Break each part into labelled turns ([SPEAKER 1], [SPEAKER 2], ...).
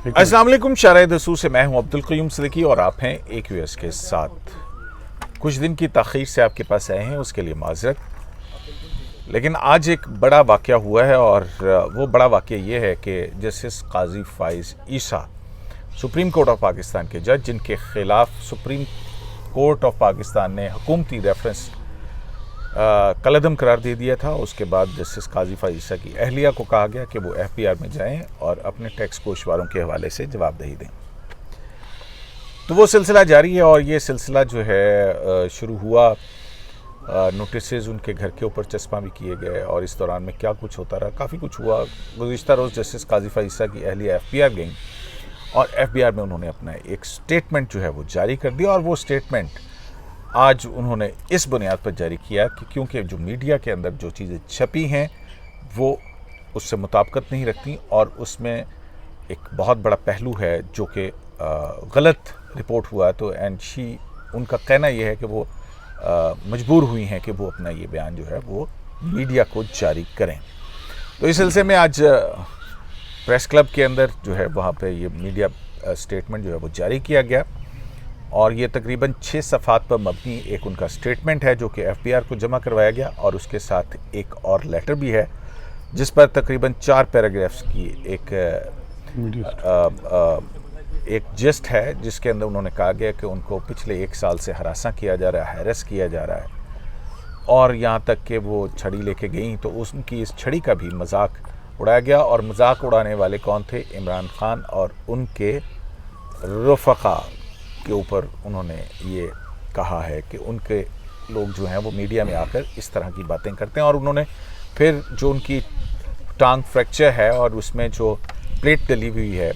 [SPEAKER 1] अस्सलाम वालेकुम। शारा दसूर से मैं हूं अब्दुल क़य्यूम सिद्दीकी और आप हैं AQS के साथ। कुछ दिन की ताख़ीर से आपके पास आए हैं, उसके लिए माज़रत। लेकिन आज एक बड़ा वाक़या हुआ है और वो बड़ा वाक़या ये है कि justice Qazi Faez Isa, supreme court of Pakistan के जज, जिनके ख़िलाफ़ सुप्रीम कोर्ट ऑफ पाकिस्तान ने हुकूमती रेफरेंस कलअदम करार दे दिया था, उसके बाद जस्टिस काजी फ़ाइज़ ईसा की अहलिया को कहा गया कि वो FBR में जाएं और अपने टैक्स गोशवारों के हवाले से जवाबदेही दें। तो वो सिलसिला जारी है और ये सिलसिला जो है शुरू हुआ। नोटिसेज उनके घर के ऊपर चस्पा भी किए गए और इस दौरान में क्या कुछ होता रहा, काफ़ी कुछ हुआ। गुज़िश्ता रोज़ जस्टिस काजी फ़ाइज़ ईसा की अहलिया FBR गई और FBR में उन्होंने अपना एक स्टेटमेंट जो है वो जारी कर दिया। और वो स्टेटमेंट आज उन्होंने इस बुनियाद पर जारी किया कि क्योंकि जो मीडिया के अंदर जो चीज़ें छपी हैं वो उससे मुताबिकत नहीं रखती और उसमें एक बहुत बड़ा पहलू है जो कि गलत रिपोर्ट हुआ। तो उनका कहना यह है कि वो मजबूर हुई हैं कि वो अपना ये बयान जो है वो मीडिया को जारी करें। तो इस सिलसिले में आज प्रेस क्लब के अंदर जो है वहाँ पे ये मीडिया स्टेटमेंट जो है वो जारी किया गया और ये तकरीबन 6 सफ़ात पर मबनी एक उनका स्टेटमेंट है जो कि FBR को जमा करवाया गया और उसके साथ एक और लेटर भी है जिस पर तकरीबन 4 पैराग्राफ्स की एक जिस्ट है, जिसके अंदर उन्होंने कहा गया कि उनको पिछले 1 साल से हरासा किया जा रहा है, हैरेस किया जा रहा है और यहाँ तक कि वो छड़ी लेके गई तो उनकी इस छड़ी का भी मजाक उड़ाया गया। और मजाक उड़ाने वाले कौन थे? इमरान खान और उनके रफ़क़ा के ऊपर उन्होंने ये कहा है कि उनके लोग जो हैं वो मीडिया में आकर इस तरह की बातें करते हैं। और उन्होंने फिर जो उनकी टांग फ्रैक्चर है और उसमें जो प्लेट डली हुई है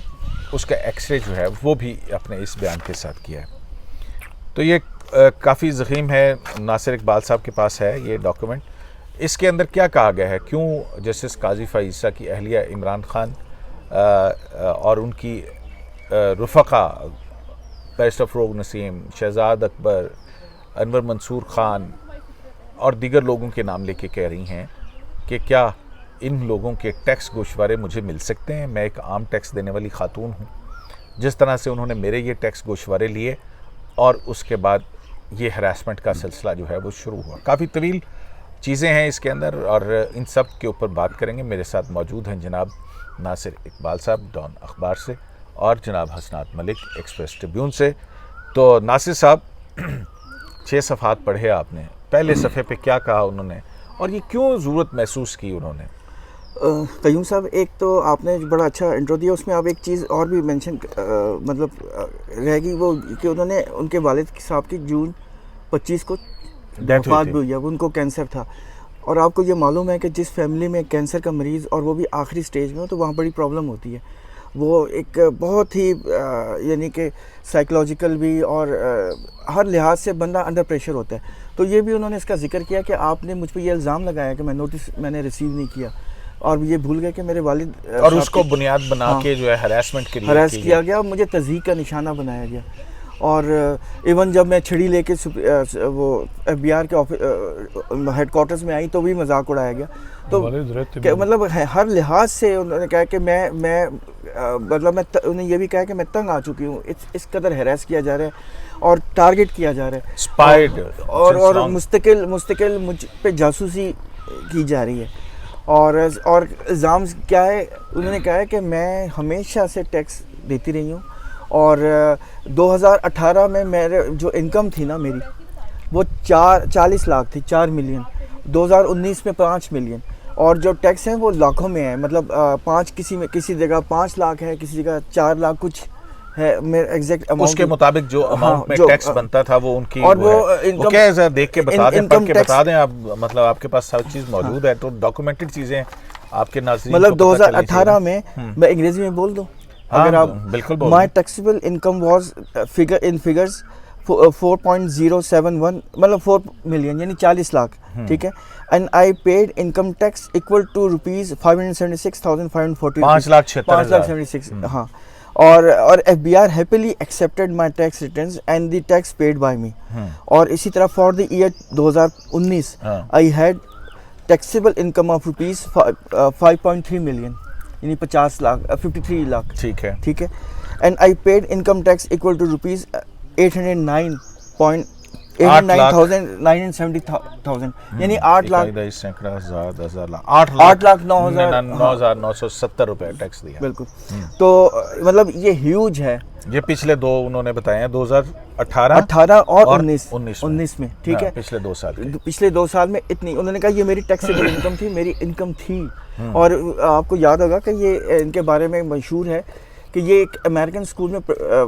[SPEAKER 1] उसका एक्सरे जो है वो भी अपने इस बयान के साथ किया है। तो ये काफ़ी ज़ख़ीम है। नासिर इकबाल साहब के पास है ये डॉक्यूमेंट। इसके अंदर क्या कहा गया है, क्यों जस्टिस काजी फ़ाइज़ ईसा की अहलिया इमरान खान और उनकी रफ़क़ा बैरिस्टर फ़रोग़ नसीम, शहज़ाद अकबर, अनवर मंसूर ख़ान और दीगर लोगों के नाम लेके कह रही हैं कि क्या इन लोगों के टैक्स गोशवारे मुझे मिल सकते हैं? मैं एक आम टैक्स देने वाली खातून हूँ। जिस तरह से उन्होंने मेरे ये टैक्स गोशवारे लिए और उसके बाद ये हरासमेंट का सिलसिला जो है वो शुरू हुआ। काफ़ी तवील चीज़ें हैं इसके अंदर और इन सब के ऊपर बात करेंगे। मेरे साथ मौजूद हैं जनाब नासिर इकबाल साहब डॉन अखबार से और जनाब हसनात मलिक एक्सप्रेस ट्रिब्यून से। तो नासिर साहब 6 सफ़ात पढ़े आपने, पहले सफ़े पे क्या कहा उन्होंने और ये क्यों ज़रूरत महसूस की उन्होंने?
[SPEAKER 2] क़य्यूम साहब, एक तो आपने बड़ा अच्छा इंट्रो दिया, उसमें आप एक चीज़ और भी मेंशन मतलब रहेगी वो कि उन्होंने उनके वालिद साहब की जून 25 को वफ़ात भी हुई है, उनको कैंसर था। और आपको ये मालूम है कि जिस फैमिली में कैंसर का मरीज़ और वो भी आखिरी स्टेज में हो तो वहाँ बड़ी प्रॉब्लम होती है। वो एक बहुत ही यानी कि साइकोलॉजिकल भी और हर लिहाज से बंदा अंडर प्रेशर होता है। तो ये भी उन्होंने इसका जिक्र किया कि आपने मुझ पर यह इल्ज़ाम लगाया कि मैं नोटिस मैंने रिसीव नहीं किया और ये भूल गए कि मेरे वालिद
[SPEAKER 1] और उसको बुनियाद बना के जो है हरासमेंट के लिए
[SPEAKER 2] हरास किया गया, मुझे तज़हीक का निशाना बनाया गया। और इवन जब मैं छड़ी लेके वो FBR के हेडक्वार्टर्स में आई तो भी मजाक उड़ाया गया। तो मतलब हर लिहाज से उन्होंने कहा कि मैं उन्हें ये भी कहा कि मैं तंग आ चुकी हूँ, इस कदर हरास किया जा रहा है और टारगेट किया जा रहा है,
[SPEAKER 1] स्पाइड
[SPEAKER 2] और मुस्तकिल मुझ पे जासूसी की जा रही है। और इल्ज़ाम क्या है? उन्होंने कहा है कि मैं हमेशा से टैक्स देती रही हूँ और 2018 में मेरे जो इनकम थी ना मेरी वो 40 लाख थी, 4 मिलियन। 2019 में 5 मिलियन और जो टैक्स है वो लाखों में है। मतलब 5 किसी जगह 5 लाख है, किसी जगह 4 लाख कुछ है। मेरे एग्जैक्ट अमाउंट
[SPEAKER 1] उसके मुताबिक जो अमाउंट में टैक्स बनता था वो उनकी
[SPEAKER 2] और वो इनकम
[SPEAKER 1] क्या है देख के बता दें, पढ़ के बता दें आप, मतलब आपके पास सब चीज़ मौजूद है तो डॉक्यूमेंटेड चीज़ें आपके नाज़रीन
[SPEAKER 2] मतलब 2018 में मैं अंग्रेजी में बोल दूं अगर आप
[SPEAKER 1] बिल्कुल
[SPEAKER 2] my taxable income was figures 4.071 मतलब 4 मिलियन यानी 40 लाख, ठीक है। And I paid income tax equal to ₹576,540, 5,76,000, हाँ। और FBR happily accepted my tax returns and the tax paid by me. और इसी तरह for the year 2019 I had taxable income of ₹5.3 million यानी 50 लाख 53 लाख,
[SPEAKER 1] ठीक है।
[SPEAKER 2] ठीक है। And I paid income tax equal to rupees 809,970,000 यानी 8 लाख
[SPEAKER 1] 8
[SPEAKER 2] लाख
[SPEAKER 1] 9,970 रुपए टैक्स दिया।
[SPEAKER 2] बिल्कुल। तो मतलब ये ह्यूज है।
[SPEAKER 1] ये पिछले दो उन्होंने बताए हैं 2018
[SPEAKER 2] और
[SPEAKER 1] और
[SPEAKER 2] 19 में, ठीक है।
[SPEAKER 1] पिछले 2 साल के।
[SPEAKER 2] पिछले 2 साल में इतनी उन्होंने कहा ये मेरी टैक्सेबल इनकम थी, मेरी इनकम थी। और आपको याद होगा कि ये इनके बारे में मशहूर है कि ये एक अमेरिकन स्कूल में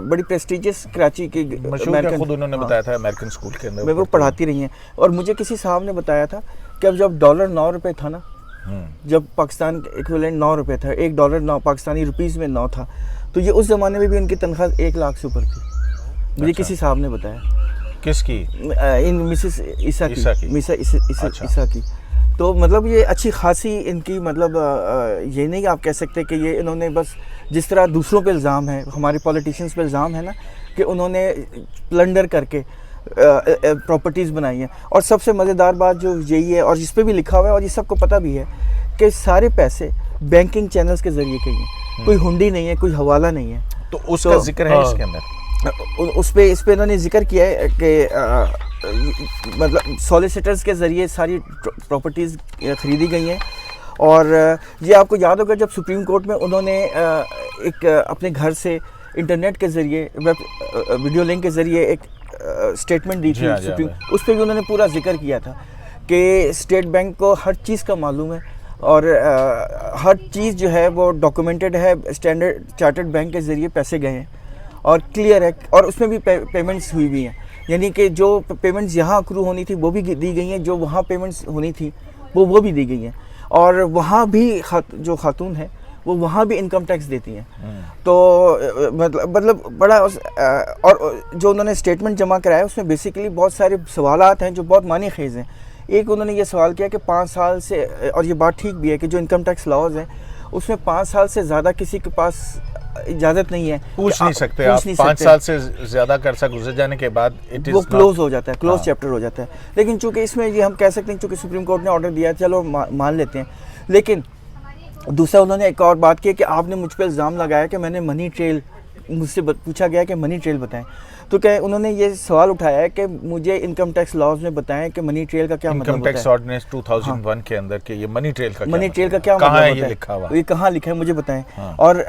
[SPEAKER 2] बड़ी प्रेस्टिजियस कराची की
[SPEAKER 1] अमेरिकन, खुद उन्होंने बताया था अमेरिकन स्कूल के अंदर
[SPEAKER 2] में वो पढ़ाती रही हैं। और मुझे किसी साहब ने बताया था कि अब जब डॉलर 9 रुपये था ना, जब पाकिस्तान इक्विवेलेंट 9 रुपये था, $1 पाकिस्तानी रुपीज़ में 9 था, तो ये उस ज़माने में भी उनकी तनख्वाह 1 लाख से ऊपर थी। मुझे किसी साहब ने बताया।
[SPEAKER 1] किसकी?
[SPEAKER 2] इन मिसेस ईसा की,
[SPEAKER 1] अच्छा।
[SPEAKER 2] ईसा की। तो मतलब ये अच्छी खासी इनकी मतलब ये नहीं आप कह सकते कि ये इन्होंने बस जिस तरह दूसरों पे इल्ज़ाम है, हमारे पॉलिटिशियंस पे इल्ज़ाम है ना कि उन्होंने प्लंडर करके प्रॉपर्टीज़ बनाई हैं। और सबसे मज़ेदार बात जो यही है और जिस पे भी लिखा हुआ है और ये सबको पता भी है कि सारे पैसे बैंकिंग चैनल्स के ज़रिए के हैं, कोई हुंडी नहीं है, कोई हवाला नहीं है।
[SPEAKER 1] तो उसका जिक्र है इसके अंदर।
[SPEAKER 2] इस पे इन्होंने जिक्र किया है कि मतलब सॉलिसिटर्स के ज़रिए सारी प्रॉपर्टीज़ ख़रीदी गई हैं। और ये आपको याद होगा जब सुप्रीम कोर्ट में उन्होंने एक अपने घर से इंटरनेट के ज़रिए वीडियो लिंक के ज़रिए एक स्टेटमेंट दी थी सुप्रीम, उस पर भी उन्होंने पूरा जिक्र किया था कि स्टेट बैंक को हर चीज़ का मालूम है और हर चीज़ जो है वो डॉक्यूमेंटेड है, स्टैंडर्ड चार्टर्ड बैंक के ज़रिए पैसे गए हैं और क्लियर है। और उसमें भी पेमेंट्स हुई भी हैं, यानी कि जो पेमेंट्स यहाँ अक्रू होनी थी वो भी दी गई हैं, जो वहाँ पेमेंट्स होनी थी वो भी दी गई हैं। और वहाँ भी जो खातून है वो वहाँ भी इनकम टैक्स देती हैं। तो मतलब बड़ा और जो उन्होंने स्टेटमेंट जमा कराया उसमें बेसिकली बहुत सारे सवालात हैं जो बहुत मानी खेज़ हैं। एक उन्होंने ये सवाल किया कि 5 साल से, और ये बात ठीक भी है कि जो इनकम टैक्स लॉज हैं उसमें 5 साल से ज़्यादा किसी के पास इजाज़त नहीं है,
[SPEAKER 1] पूछ नहीं सकते आप। 5 साल से ज़्यादा कर्सा गुजर जाने के बाद वो
[SPEAKER 2] क्लोज हो जाता है, क्लोज चैप्टर हो जाता है। लेकिन चूंकि इसमें ये हम कह सकते हैं चूंकि सुप्रीम कोर्ट ने ऑर्डर दिया, चलो मान लेते हैं। लेकिन दूसरा उन्होंने एक और बात की कि आपने मुझ पर इल्ज़ाम लगाया कि मैंने मनी ट्रेल, मुझसे पूछा गया कि मनी ट्रेल बताएं, तो क्या उन्होंने ये सवाल उठाया है कि मुझे इनकम टैक्स लॉज में बताएं कि मनी ट्रेल का क्या मतलब होता है।
[SPEAKER 1] इनकम टैक्स ऑर्डिनेंस 2001 के अंदर के ये मनी ट्रेल का क्या
[SPEAKER 2] मतलब है, ये लिखा हुआ, ये कहाँ लिखा है मुझे बताएं। और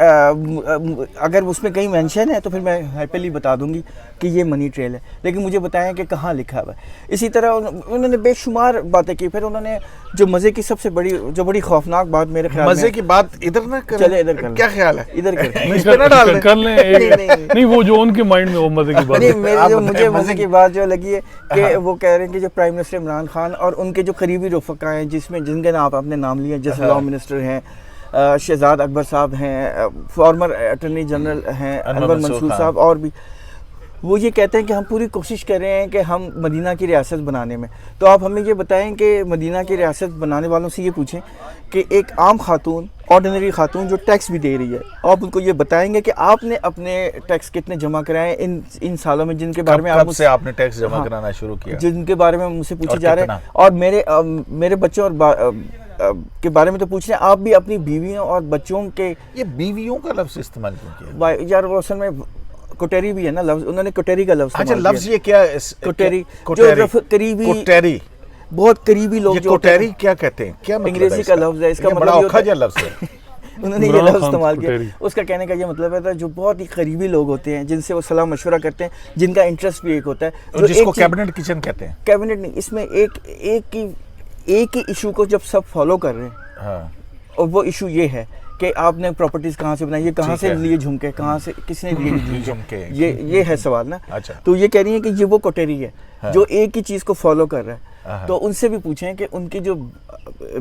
[SPEAKER 2] अगर उसमें कहीं मेंशन है तो फिर मैं हैप्पीली बता दूंगी कि ये मनी ट्रेल है, लेकिन मुझे बताएं कि कहाँ लिखा हुआ है। इसी तरह उन्होंने बेशुमार बातें की। फिर उन्होंने जो मज़े की सबसे बड़ी खौफनाक बात मेरे ख्याल में,
[SPEAKER 1] मज़े की बात इधर ना करें,
[SPEAKER 2] चले इधर कर,
[SPEAKER 1] क्या ख्याल है
[SPEAKER 2] इधर कर
[SPEAKER 3] लें। नहीं वो जो उनके माइंड में वो मज़े की बात,
[SPEAKER 2] मुझे मज़े की बात जो लगी है कि वो कह रहे हैं कि जो प्राइम मिनिस्टर इमरान खान और उनके जो करीबी रफ़क़ा हैं, जिसमें जिनके नाम आपने नाम लिया, जैसे लॉ मिनिस्टर हैं शहजाद अकबर साहब हैं, फॉर्मर अटॉर्नी जनरल हैं अनवर मंसूर साहब, और भी वो ये कहते हैं कि हम पूरी कोशिश कर रहे हैं कि हम मदीना की रियासत बनाने में। तो आप हमें ये बताएं कि मदीना की रियासत बनाने वालों से ये पूछें कि एक आम खातून, ऑर्डिनरी खातून जो टैक्स भी दे रही है, आप उनको ये बताएंगे कि आपने अपने टैक्स कितने जमा कराए इन सालों में, जिनके बारे में
[SPEAKER 1] कब से आपने टैक्स जमा कराना शुरू किया,
[SPEAKER 2] जिनके बारे में मुझसे पूछे जा रहे हैं। और मेरे बच्चों और के बारे में तो पूछ रहे हैं, आप भी अपनी बीवियों और बच्चों के।
[SPEAKER 1] ये बीवियों का लफ्ज़ इस्तेमाल क्यों किया
[SPEAKER 2] यार? वो असल में कोटेरी भी है ना लफ्ज़, उन्होंने कोटेरी का लफ्ज़।
[SPEAKER 1] अच्छा, लफ्ज़ ये क्या है?
[SPEAKER 2] कोटेरी, करीबी,
[SPEAKER 1] कोटेरी,
[SPEAKER 2] बहुत करीबी लोग जो
[SPEAKER 1] कोटेरी क्या कहते हैं, क्या मतलब
[SPEAKER 2] अंग्रेजी का लफ्ज़ है, इसका
[SPEAKER 1] बड़ा औखा लफ्ज़ है।
[SPEAKER 2] उन्होंने ये लफ्ज़ इस्तेमाल किया। उसका कहने का ये मतलब है जो बहुत ही करीबी लोग होते हैं, जिनसे वो सलाह मशवरा करते हैं, जिनका इंटरेस्ट भी एक होता है,
[SPEAKER 1] जो जिसको कैबिनेट किचन कहते हैं।
[SPEAKER 2] कैबिनेट नहीं, इसमें एक ही इशू को जब सब फॉलो कर रहे हैं, और वो इशू ये है कि आपने प्रॉपर्टीज कहाँ से बनाई, ये कहाँ से लिए झुमके, कहाँ से किसने लिए झुमके, ये है सवाल ना।
[SPEAKER 1] अच्छा।
[SPEAKER 2] तो ये कह रही है कि ये वो कोटेरी है जो एक ही चीज़ को फॉलो कर रहा है। तो उनसे भी पूछें कि उनकी जो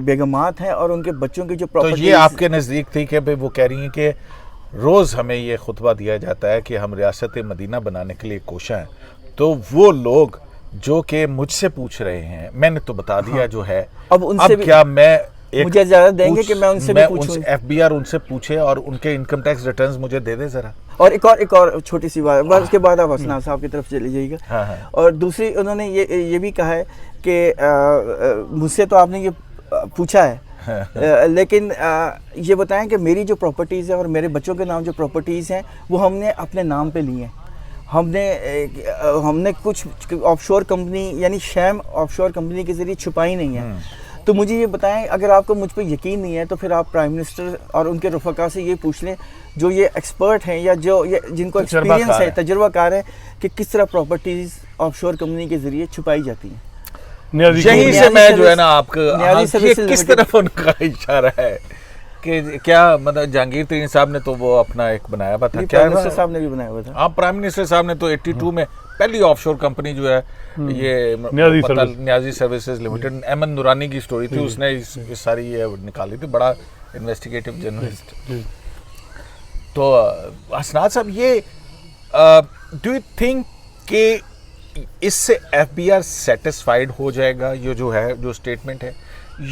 [SPEAKER 2] बेगमात हैं और उनके बच्चों की जो प्रॉपर्टी।
[SPEAKER 1] तो ये आपके नज़दीक थी कि भाई वो कह रही हैं कि रोज़ हमें ये खुतबा दिया जाता है कि हम रियासत मदीना बनाने के लिए कोशा हैं, तो वो लोग जो कि मुझसे पूछ रहे हैं, मैंने तो बता दिया जो है, अब उनसे क्या मैं
[SPEAKER 2] मुझे इजाज़त देंगे कि मैं उनसे भी पूछूं?
[SPEAKER 1] FBI उनसे पूछे और उनके इनकम टैक्स रिटर्न्स मुझे दे दे ज़रा।
[SPEAKER 2] और एक और छोटी सी बात, बस उसके बाद आप हसनान साहब की तरफ चले जाइएगा। और दूसरी उन्होंने ये भी कहा है कि मुझसे तो आपने ये पूछा है लेकिन ये बताएं कि मेरी जो प्रॉपर्टीज़ है और मेरे बच्चों के नाम जो प्रॉपर्टीज़ हैं वो हमने अपने नाम पे ली हैं। हमने कुछ ऑफशोर कंपनी यानी शैम ऑफशोर कंपनी के ज़रिए छुपाई नहीं है। तो मुझे ये बताएं, अगर आपको मुझ पर यकीन नहीं है तो फिर आप प्राइम मिनिस्टर और उनके रफ़का से ये पूछ लें जो ये एक्सपर्ट हैं या जो ये जिनको एक्सपीरियंस है, तजुर्बाकार है, कि किस तरह प्रॉपर्टीज़ ऑफशोर कंपनी के ज़रिए छुपाई जाती हैं।
[SPEAKER 1] यहीं से मैं जो है ना आपको किस तरफ उनका इशारा है कि क्या मतलब जहांगीर तरीन साहब ने तो वो अपना एक बनाया हुआ था,
[SPEAKER 2] प्राइम मिनिस्टर साहब ने भी बनाया हुआ था।
[SPEAKER 1] आप प्राइम मिनिस्टर साहब ने तो 82 में पहली ऑफशोर कंपनी जो है ये न्याजी सर्विसेज लिमिटेड, अहमद नूरानी की स्टोरी थी, उसने इस सारी ये निकाली थी, बड़ा इन्वेस्टिगेटिव जर्नलिस्ट। तो हसनात साहब, ये डू यू थिंक कि इससे एफबीआर सेटिस्फाइड हो जाएगा, ये जो है जो स्टेटमेंट है,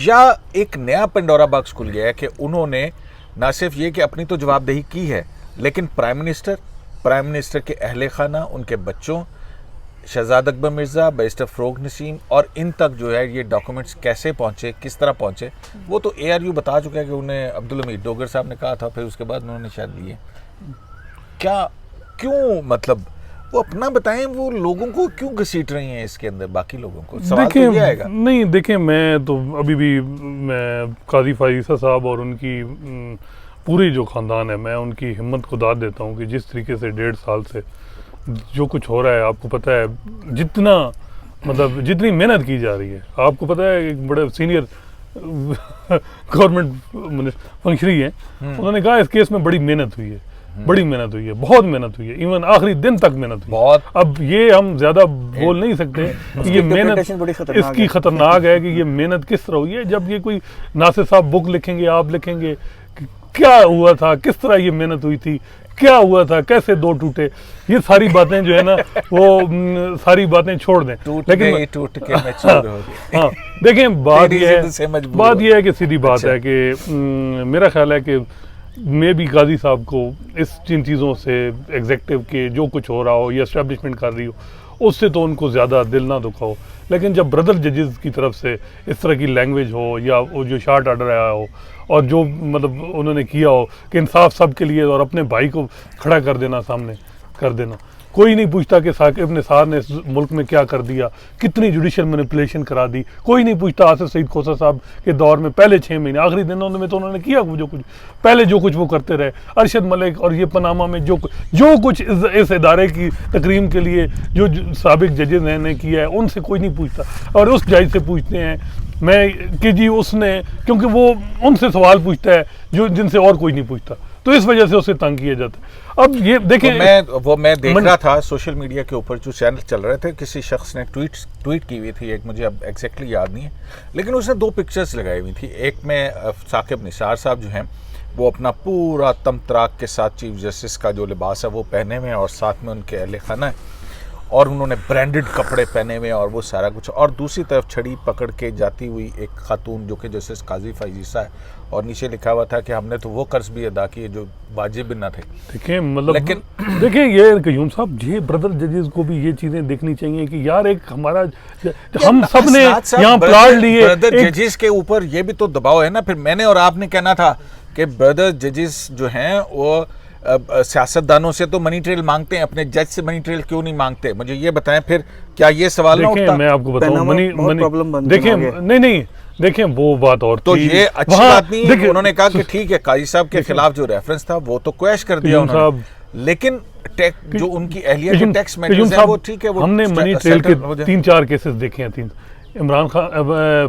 [SPEAKER 1] या एक नया पेंडोरा बॉक्स खुल गया है कि उन्होंने ना सिर्फ ये कि अपनी तो जवाबदेही की है, लेकिन प्राइम मिनिस्टर के अहले खाना, उनके बच्चों, शहजाद अकबर मिर्ज़ा, बैरिस्टर फ़रोग़ नसीम, और इन तक जो है ये डॉक्यूमेंट्स कैसे पहुँचे, किस तरह पहुँचे, वो तो ARU बता चुका है कि उन्हें अब्दुल हमीद डोगर साहब ने कहा था, फिर उसके बाद उन्होंने शायद लिए। क्यों मतलब वो अपना बताएं, वो लोगों को क्यों घसीट रही हैं इसके अंदर, बाकी लोगों को? सवाल तो ये आएगा।
[SPEAKER 3] नहीं देखें, मैं तो अभी भी मैं काजी फाइज़ा साहब और उनकी पूरी जो ख़ानदान है, मैं उनकी हिम्मत को दाद देता हूँ कि जिस तरीके से 1.5 साल से जो कुछ हो रहा है, आपको पता है जितना मतलब जितनी मेहनत की जा रही है, आपको पता है एक बड़े सीनियर गवर्नमेंट फंक्शनरी हैं, उन्होंने कहा इस केस में बड़ी मेहनत हुई है, बड़ी मेहनत हुई है, बहुत मेहनत हुई है, इवन आखिरी दिन तक मेहनत हुई बहुत। अब ये हम ज्यादा बोल नहीं सकते कि ये मेहनत इसकी खतरनाक है कि ये मेहनत किस तरह हुई है। जब ये कोई नासिर साहब बुक लिखेंगे, आप लिखेंगे क्या हुआ था, किस तरह ये मेहनत हुई थी, क्या हुआ था, कैसे दो टूटे, ये सारी बातें जो है ना वो सारी बातें छोड़ दें। लेकिन
[SPEAKER 1] टूट के मैच्योर हो गए।
[SPEAKER 3] हाँ देखें, बात ये है कि सीधी बात है कि मेरा ख्याल है कि मैं भी गाजी साहब को जिन चीज़ों से एग्जेक्टिव के जो कुछ हो रहा हो या एस्टेब्लिशमेंट कर रही हो उससे तो उनको ज़्यादा दिल ना दुखाओ, लेकिन जब ब्रदर जजेस की तरफ से इस तरह की लैंग्वेज हो या वो जो शार्ट आर्डर आया हो और जो मतलब उन्होंने किया हो कि इंसाफ सब के लिए और अपने भाई को खड़ा कर देना, सामने कर देना, कोई नहीं पूछता कि साकिब निसार ने इस मुल्क में क्या कर दिया, कितनी जुडिशल मैनिपुलेशन करा दी, कोई नहीं पूछता आसिफ सईद खोसा साहब के दौर में पहले 6 महीने आखिरी दिनों में तो उन्होंने किया जो कुछ, पहले जो कुछ वो करते रहे, अरशद मलिक और ये पनामा में जो कुछ इस इदारे की तकरीम के लिए जो साबिक जजेस ने किया है उनसे कोई नहीं पूछता, और उस जज से पूछते हैं मैं कि जी उसने, क्योंकि वो उनसे सवाल पूछता है जो जिनसे और कोई नहीं पूछता, तो इस वजह से उसे तंग किया जाता है। अब ये देखें,
[SPEAKER 1] तो मैं देख रहा था सोशल मीडिया के ऊपर जो चैनल चल रहे थे, किसी शख्स ने ट्वीट की हुई थी, एक मुझे अब एग्जैक्टली याद नहीं है, लेकिन उसने 2 पिक्चर्स लगाई हुई थी। एक में साकिब निसार साहब जो हैं वो अपना पूरा तमतराक के साथ चीफ जस्टिस का जो लिबास है वो पहने हुए हैं और साथ में उनके अहले खाना है और उन्होंने ब्रांडेड कपड़े पहने हुए और वो सारा कुछ, और दूसरी तरफ छड़ी पकड़ के जाती हुई एक खातून जो कि जस्टिस काजी फाइज़ा है, और नीचे लिखा हुआ था कि हमने तो वो कर्ज भी अदा किए जो वाजिब ना थे।
[SPEAKER 3] देखिए मतलब लेकिन देखिए ये कयूम साहब, ये ब्रदर जजेस को भी ये चीज़ें देखनी चाहिए कि यार एक हमारा हम सब ने यहाँ प्लाट लिए,
[SPEAKER 1] ब्रदर जजेस के ऊपर ये भी तो दबाव है ना। फिर मैंने और आपने कहना था कि ब्रदर जजेस जो हैं वो सियासतदानों से तो मनी ट्रेल मांगते हैं, अपने जज से मनी ट्रेल क्यों नहीं मांगते? मुझे ये बताएं, फिर क्या ये सवाल ना उठता?
[SPEAKER 3] मैं आपको बताऊं, मनी देखिए नहीं देखें वो बात और
[SPEAKER 1] तो ये अच्छी बात नहीं है। उन्होंने कहा कि ठीक है, काजी साहब के खिलाफ जो रेफरेंस था वो तो क्वैश कर दिया उन्होंने, लेकिन जो उनकी अहलियत के टैक्स मैटर्स है वो ठीक है। वो
[SPEAKER 3] हमने मनी ट्रेल के 3-4 केसेस देखे हैं। इमरान खान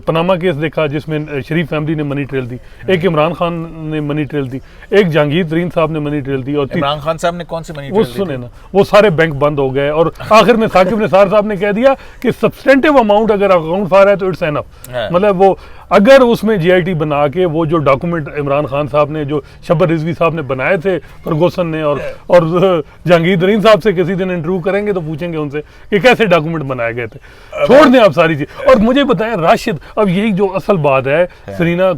[SPEAKER 3] पनामा केस देखा जिसमें शरीफ फैमिली ने मनी ट्रेल दी, एक इमरान खान ने मनी ट्रेल दी, एक जहांगीर तरीन साहब ने मनी ट्रेल दी, और
[SPEAKER 1] इमरान खान साहब ने कौन से मनी ट्रेल दी?
[SPEAKER 3] सुने ना, वो सारे बैंक बंद हो गए और आखिर में साकिब निसार साहब ने कह दिया कि सब्सटेंटिव अमाउंट अगर अकाउंट फार है तो इट्स एनफ, मतलब वो अगर उसमें GIT बना के वो जो डॉक्यूमेंट इमरान खान साहब ने, जो शब्बर रिजवी साहब ने बनाए थे, फरगोसन ने, और जहांगीर तरीन साहब से किसी दिन इंटरव्यू करेंगे तो पूछेंगे उनसे कि कैसे डॉक्यूमेंट बनाए गए थे। छोड़ दें आप सारी चीज। और मुझे बताएं राशिद, अब यही जो असल बात है, सरीना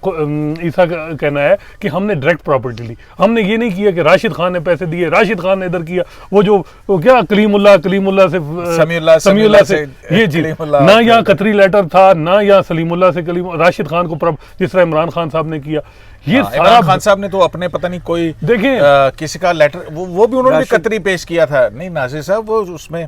[SPEAKER 3] ईसा का कहना है कि हमने डायरेक्ट प्रॉपर्टी ली, हमने ये नहीं किया कि राशिद खान ने पैसे दिए, राशिद खान ने इधर किया, वो क्या कलीमुल्लाह से समीउल्लाह से ये चीज ना, यहाँ कतरी लेटर था, ना यहाँ सलीमुल्लाह से राशिद राशिद खान को जिस तरह इमरान खान साहब ने किया, ये
[SPEAKER 1] हाँ, इमरान खान साहब ने तो अपने पता नहीं कोई
[SPEAKER 3] देखें
[SPEAKER 1] किसी का लेटर वो भी उन्होंने कतरी पेश किया था। नहीं नासिर साहब, वो उसमें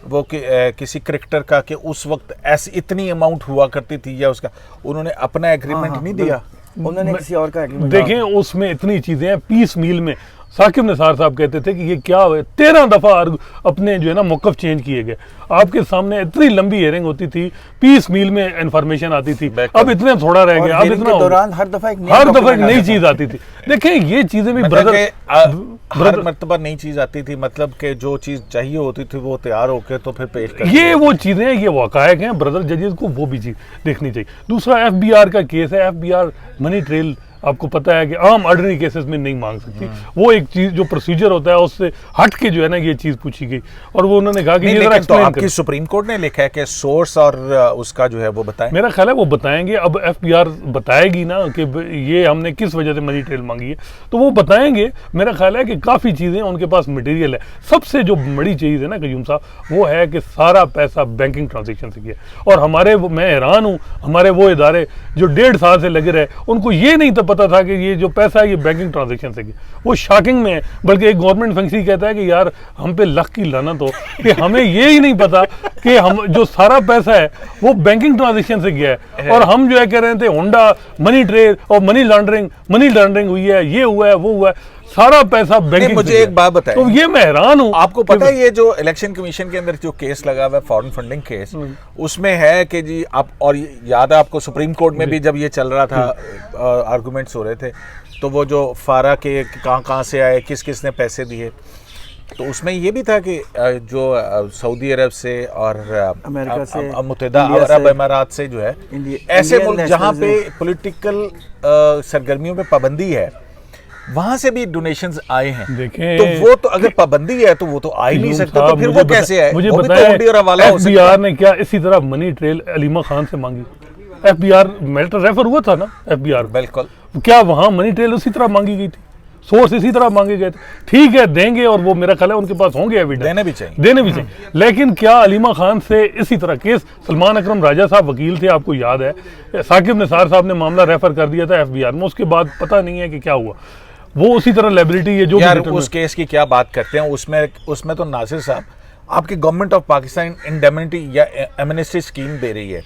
[SPEAKER 1] वो किसी क्रिकेटर का कि उस वक्त ऐसी इतनी अमाउंट हुआ करती थी या उसका उन्होंने अपना एग्रीमेंट नहीं दिया,
[SPEAKER 2] उन्होंने किसी और का एग्रीमेंट।
[SPEAKER 3] देखें उसमें इतनी चीजें हैं। पीस मील में साकिब निसार साहब कहते थे कि ये क्या है, 13 दफा अपने जो है ना मौक़िफ़ चेंज किए गए। आपके सामने इतनी लंबी हियरिंग होती थी, पीस मील में इंफॉर्मेशन आती थी, अब इतने थोड़ा रह गया। अब इतना
[SPEAKER 2] दौरान हर दफा एक
[SPEAKER 3] नई चीज आती थी। देखें ये चीजें भी
[SPEAKER 1] हर मर्तबा नई चीज आती थी, मतलब कि जो चीज चाहिए होती थी वो तैयार होकर तो फिर पेश कर,
[SPEAKER 3] ये वो चीजें ये वाक़ायक हैं ब्रदर जजेस को, वो भी चीज देखनी चाहिए। दूसरा FBI का केस है, FBI मनी ट्रेल आपको पता है कि आम ऑर्डिनरी केसेस में नहीं मांग सकती। वो एक चीज जो प्रोसीजर होता है उससे हट के जो है ना ये चीज पूछी गई, और वो उन्होंने कहा कि ये जरा एक्सप्लेन
[SPEAKER 1] आपकी सुप्रीम कोर्ट ने लिखा है कि सोर्स और उसका जो है वो बताएं।
[SPEAKER 3] मेरा ख्याल है वो बताएंगे। अब FBI बताएगी ना कि ये हमने किस वजह से मनी ट्रेल मांगी है, तो वो बताएंगे। मेरा ख्याल है कि काफी चीजें उनके पास मटेरियल है। सबसे जो बड़ी चीज है ना कयूम साहब, वो है कि सारा पैसा बैंकिंग ट्रांजेक्शन से किया। और हमारे मैं हैरान हूँ, हमारे वो इदारे जो 1.5 साल से लगे रहे, उनको ये नहीं तो पता था कि ये जो पैसा है ये बैंकिंग ट्रांजैक्शन से गया। वो शॉकिंग में है। बल्कि एक गवर्नमेंट फंक्शनरी कहता है कि यार हम पे लक की लानत हो कि हमें ये ही नहीं पता कि हम जो सारा पैसा है वो बैंकिंग ट्रांजैक्शन से गया है, और हम जो है कह रहे थे होंडा मनी ट्रेल और मनी लॉन्ड्रिंग हुई है, ये हुआ है वो हुआ है, सारा पैसा बैंकिंग।
[SPEAKER 1] मुझे एक बात बताएं,
[SPEAKER 3] तो ये मैं हैरान हूँ।
[SPEAKER 1] आपको पता है ये जो इलेक्शन कमीशन के अंदर जो केस लगा हुआ है फॉरेन फंडिंग केस, उसमें है कि जी आप, और याद है आपको सुप्रीम कोर्ट में भी जब ये चल रहा था आर्गुमेंट्स हो रहे थे, तो वो जो फारा के कहाँ से आए, किस किस ने पैसे दिए, तो उसमें ये भी था कि जो सऊदी अरब से और
[SPEAKER 2] अमेरिका से,
[SPEAKER 1] मुत्तहिदा अरब अमारात से जो है, ऐसे मुल्क जहाँ पे पॉलिटिकल सरगर्मियों पे पाबंदी है, वहां से भी डोनेशंस आए हैं।
[SPEAKER 3] देखें,
[SPEAKER 1] तो वो तो अगर पाबंदी है तो वो तो आ ही नहीं सकते, तो फिर वो कैसे है?
[SPEAKER 3] मुझे
[SPEAKER 1] वो
[SPEAKER 3] बताया
[SPEAKER 1] तो
[SPEAKER 3] FBI ने क्या इसी तरह मनी ट्रेल अलीमा खान से मांगी? FBI मैटर रेफर हुआ था ना FBI,
[SPEAKER 1] बिल्कुल,
[SPEAKER 3] क्या वहां मनी ट्रेल उसी तरह मांगी गई थी? सोर्स इसी तरह मांगे गए थे। ठीक है देंगे, और वो मेरा ख्याल है उनके पास होंगे एविडेंस, देने भी चाहिए। लेकिन क्या अलीमा खान से इसी तरह केस, सलमान अकरम राजा साहब वकील थे, आपको याद है, साकिब निसार साहब ने मामला रेफर कर दिया था FBI में, उसके बाद पता नहीं है कि क्या हुआ। वो उसी तरह लायबिलिटी है जो
[SPEAKER 1] यार उस केस की क्या बात करते हैं, उसमें तो नासिर साहब आपकी गवर्नमेंट ऑफ पाकिस्तान इंडेमनिटी या एमनेस्टी स्कीम दे रही है,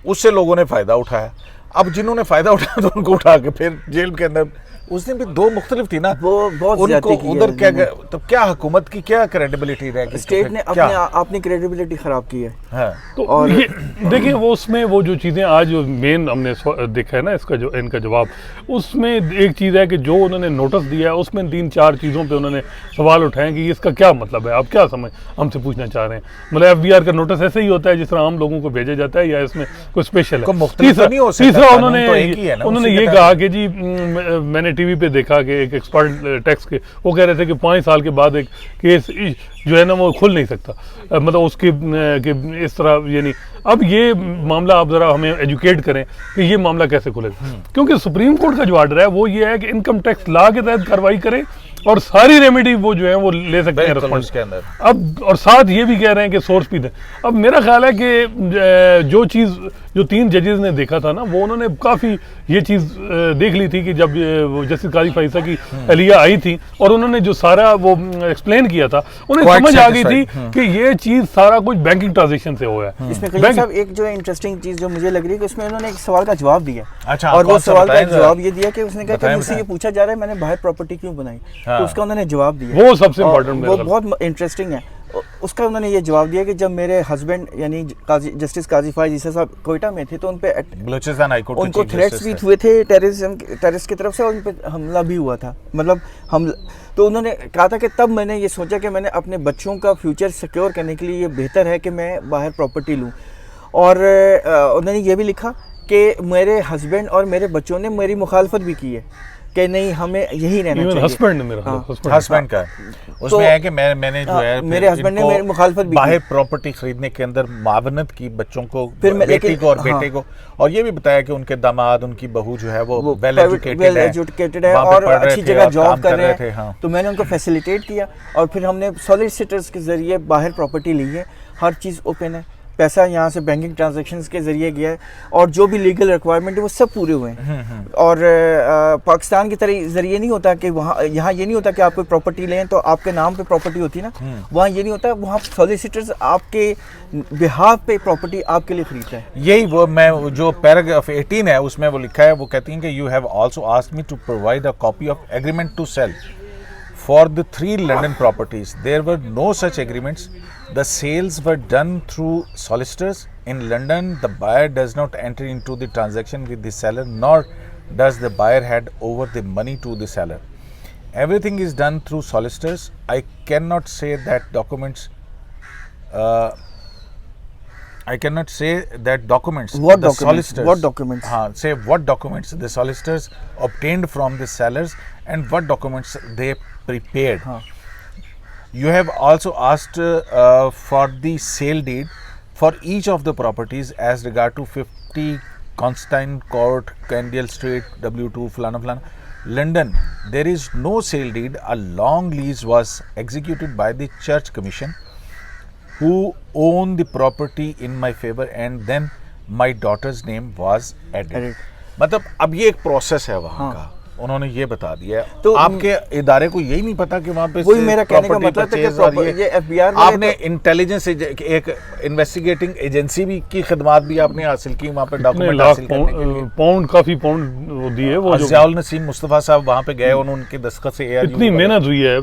[SPEAKER 1] उससे लोगों ने फायदा उठाया। अब जिन्होंने फायदा उठाया तो उनको उठा के फिर जेल के अंदर, उस दिन भी 2 मुख्तलिफ थी ना,
[SPEAKER 2] वो बहुत
[SPEAKER 1] उनको उधर क्या, तो क्या हुकूमत की क्या क्रेडिबिलिटी रहेगी?
[SPEAKER 2] स्टेट ने अपनी क्रेडिबिलिटी खराब की है।
[SPEAKER 1] हाँ।
[SPEAKER 3] तो और ये देखिए वो उसमें वो जो चीज़ें आज मेन हमने देखा है ना, इसका जो इनका जवाब, उसमें एक चीज़ है कि जो उन्होंने नोटिस दिया है उसमें 3-4 चीज़ों पे उन्होंने सवाल उठाए कि इसका क्या मतलब है, आप क्या समझ हमसे पूछना चाह रहे हैं। मतलब FBI का नोटिस ऐसे ही होता है जिस तरह आम लोगों को भेजा जाता है, या इसमें कोई स्पेशल है? तीसरा उन्होंने ये कहा कि जी मैंने टीवी पे देखा कि एक एक्सपर्ट टैक्स के वो कह रहे थे कि 5 साल के बाद एक केस जो है ना वो खुल नहीं सकता, मतलब उसके कि इस तरह, यानी अब ये मामला आप ज़रा हमें एजुकेट करें कि ये मामला कैसे खुलेगा, क्योंकि सुप्रीम कोर्ट का जो ऑर्डर है वो ये है कि इनकम टैक्स लॉ के तहत कार्रवाई करें और सारी रेमेडी वो जो है वो ले सकते हैं रिस्पॉन्स के अंदर। अब और साथ ये भी कह रहे हैं कि सोर्स भी दें। अब मेरा ख्याल है कि जो चीज़ जो 3 जजेस ने देखा था ना, वो उन्होंने काफ़ी ये चीज़ देख ली थी कि जब जस्टिस काजी फाइसा की अहलिया आई थी और उन्होंने जो सारा वो एक्सप्लेन किया था, उन्हें समझ आ गई थी कि ये चीज़ सारा कुछ बैंकिंग ट्रांजेक्शन से हुआ है।
[SPEAKER 2] इसमें कई साहब एक जो इंटरेस्टिंग चीज़ जो मुझे लग रही है कि उसमें उन्होंने एक सवाल का जवाब दिया। अच्छा, और वो सवाल का जवाब ये दिया कि उसने कहा कि मुझसे ये पूछा जा रहा है मैंने बाहर प्रॉपर्टी क्यों बनाई, तो उसका उन्होंने जवाब दिया।
[SPEAKER 3] वो सबसे इम्पोर्टेंट,
[SPEAKER 2] वो बहुत इंटरेस्टिंग है। उसका उन्होंने ये जवाब दिया कि जब मेरे हस्बैंड यानी जस्टिस काजी फायज ईसा साहब कोयटा में थे तो उन पे
[SPEAKER 1] बलूचिस्तान हाई कोर्ट
[SPEAKER 2] उनको थ्रेट्स भी हुए थे टेररिस्ट की तरफ से, और उन पे हमला भी हुआ था, मतलब हम तो उन्होंने कहा था कि तब मैंने ये सोचा कि मैंने अपने बच्चों का फ्यूचर सिक्योर करने के लिए ये बेहतर है कि मैं बाहर प्रॉपर्टी लूँ। और उन्होंने ये भी लिखा कि मेरे हस्बैंड और मेरे बच्चों ने मेरी मुखालफत भी की है कि नहीं हमें यही रहना चाहिए।
[SPEAKER 3] हस्बैंड मेरा
[SPEAKER 1] हस्बैंड का उसमें तो, है कि मैंने जो है
[SPEAKER 2] मेरे हस्बैंड ने मेरी मुखालफत भी
[SPEAKER 1] बाहर प्रॉपर्टी खरीदने के अंदर मावनत की बच्चों को, बेटी को और बेटे को, और ये भी बताया कि उनके दामाद उनकी बहू जो है वो वेल एजुकेटेड है और अच्छी जगह जॉब कर रहे थे।
[SPEAKER 2] तो मैंने उनको फैसिलिटेट किया और फिर हमने सॉलिसिटर्स के जरिए बाहर प्रॉपर्टी ली है, हर चीज़ ओपन है, पैसा यहाँ से बैंकिंग ट्रांजैक्शंस के ज़रिए गया है और जो भी लीगल रिक्वायरमेंट है वो सब पूरे हुए हैं। और पाकिस्तान की तरह ज़रिए नहीं होता कि वहाँ यहाँ ये नहीं होता कि आप कोई प्रॉपर्टी लें तो आपके नाम पे प्रॉपर्टी होती है ना, वहाँ ये नहीं होता, वहाँ सॉलिसिटर्स आपके बिहाफ पे प्रॉपर्टी आपके लिए खरीदता है।
[SPEAKER 1] यही वो मैं जो पैराग्राफ 18 है उसमें वो लिखा है, वो कहती हैं कि you have also asked me to provide a copy of agreement to sell for the 3 London properties. There were no such agreements. The sales were done through solicitors. In London, the buyer does not enter into the transaction with the seller, nor does the buyer hand over the money to the seller. Everything is done through solicitors. I cannot say that documents. I cannot say that documents.
[SPEAKER 2] What
[SPEAKER 1] the
[SPEAKER 2] documents?
[SPEAKER 1] Solicitors,
[SPEAKER 2] What documents?
[SPEAKER 1] say what documents the solicitors obtained from the sellers and what documents they prepared. You have also asked for the sale deed for each of the properties as regard to 50 Constantine Court, Candial Street, W2, Fulana Fulana, London. There is no sale deed. A long lease was executed by the Church Commission, who own the property in my favor, and then my daughter's name was added. मतलब अब ये एक process है वहाँ का, उन्होंने ये बता दिया है। तो आपके इदारे को यही नहीं पता कि वहाँ पे
[SPEAKER 2] वही मेरा कहने का मतलब है कि ये एफबीआर
[SPEAKER 1] आपने इंटेलिजेंस एक इन्वेस्टिगेटिंग एजेंसी भी की खिदमात भी आपने हासिल की वहाँ पे डॉक्यूमेंट हासिल करने के लिए।
[SPEAKER 3] पाउंड काफी पाउंड दिए वो
[SPEAKER 1] अज़ियाउल नसीम मुस्तफा साहब वहाँ पे गए, उन्होंने उनके दस्तखत से
[SPEAKER 3] इतनी मेहनत हुई है,